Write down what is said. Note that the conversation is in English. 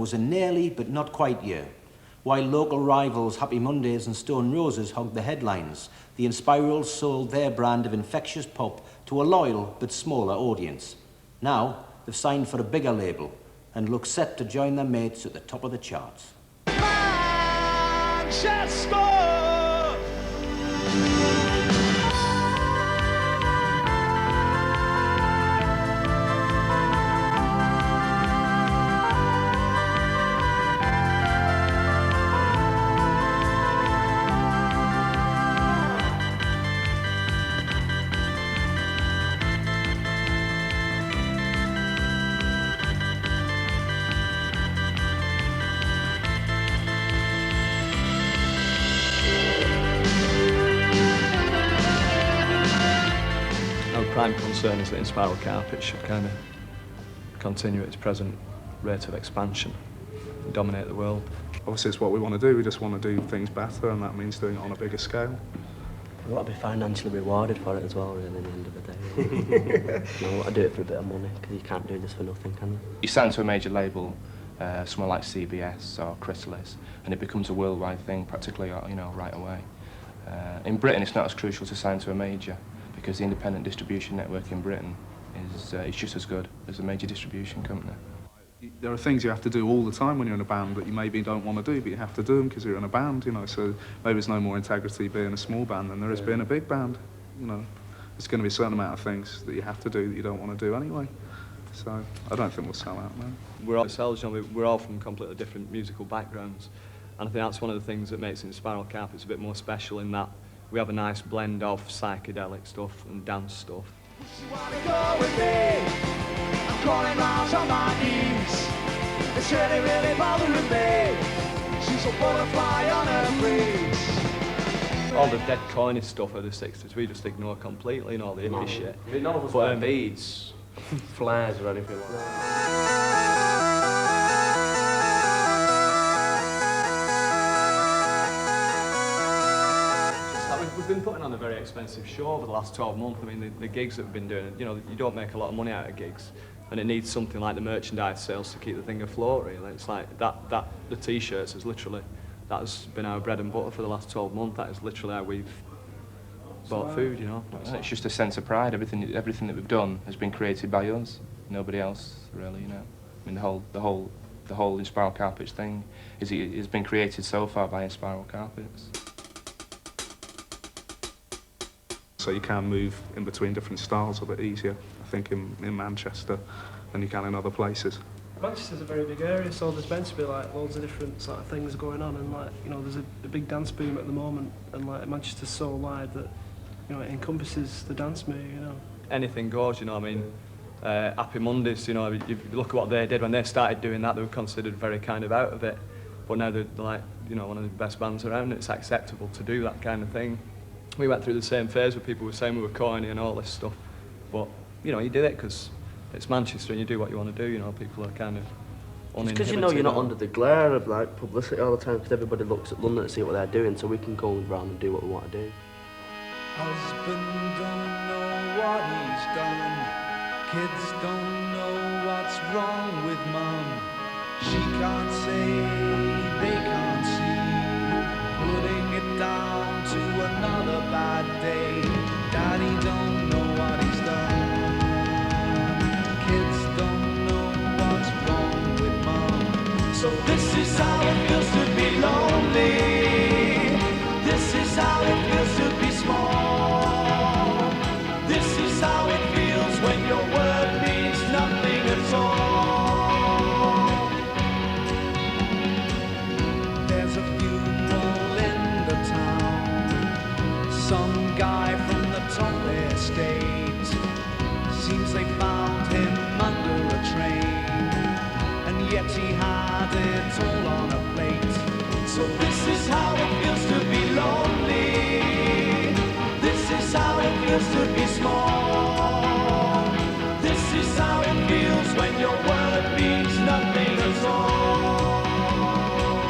was a nearly but not quite year. While local rivals Happy Mondays and Stone Roses hogged the headlines, the Inspirals sold their brand of infectious pop to a loyal but smaller audience. Now, they've signed for a bigger label and look set to join their mates at the top of the charts. Manchester! Prime concern is that Inspiral Carpets should kind of continue its present rate of expansion and dominate the world. Obviously it's what we want to do, we just want to do things better, and that means doing it on a bigger scale. We want to be financially rewarded for it as well, really, at the end of the day. You know, we want to do it for a bit of money, because you can't do this for nothing, can you? You sign to a major label, somewhere like CBS or Chrysalis, and it becomes a worldwide thing practically, you know, right away. In Britain it's not as crucial to sign to a major, because the independent distribution network in Britain is just as good as a major distribution company. There are things you have to do all the time when you're in a band that you maybe don't want to do, but you have to do them because you're in a band, you know, so maybe there's no more integrity being a small band than there is being a big band, you know. There's going to be a certain amount of things that you have to do that you don't want to do anyway. So I don't think we'll sell out, no. We're ourselves, you know, we're all from completely different musical backgrounds, and I think that's one of the things that makes Inspiral Carpets a bit more special, in that we have a nice blend of psychedelic stuff and dance stuff. You wanna go with me? I'm crawling round on my knees. It's really, really bothering me. She's a butterfly on her breeze. All the dead corny stuff of the 60s, we just ignore completely, and all the hippie shit. I mean, none of us wear beads, flares or anything like that. We've been putting on a very expensive show over the last 12 months. I mean, the gigs that we've been doing, you know, you don't make a lot of money out of gigs, and it needs something like the merchandise sales to keep the thing afloat, really. It's like the T-shirts is literally, that has been our bread and butter for the last 12 months. That is literally how we've bought food, you know. It's just a sense of pride. Everything that we've done has been created by us, nobody else, really, you know. I mean, the whole Inspiral Carpets thing has been created so far by Inspiral Carpets. So you can move in between different styles a bit easier, I think, in Manchester than you can in other places. Manchester's a very big area, so there's meant to be like loads of different sort of things going on, and like, you know, there's a big dance boom at the moment, and like Manchester's so wide that, you know, it encompasses the dance mood, you know. Anything goes, you know. I mean, Happy Mondays, you know, you look at what they did when they started doing that, they were considered very kind of out of it, but now they're like, you know, one of the best bands around. It's acceptable to do that kind of thing. We went through the same phase where people were saying we were corny and all this stuff, but, you know, you do it because it's Manchester and you do what you want to do, you know. People are kind of uninhibited. Because, you know, you're not under the glare of like publicity all the time, because everybody looks at London to see what they're doing, so we can go around and do what we want to do. Husband don't know what he's done. Kids don't know what's wrong with mum. She can't say, they can't see. Putting it down to another bad day. Daddy don't know what he's done. Kids don't know what's wrong with mum. So this is how it feels to be lonely. This is how it feels to be small. This is how it feels when your word means nothing at all. There's a funeral in the town. Some guy from the top estate. Seems they found him under a train, and yet he had it all on a plate. So this is how it feels to be lonely. This is how it feels to be small.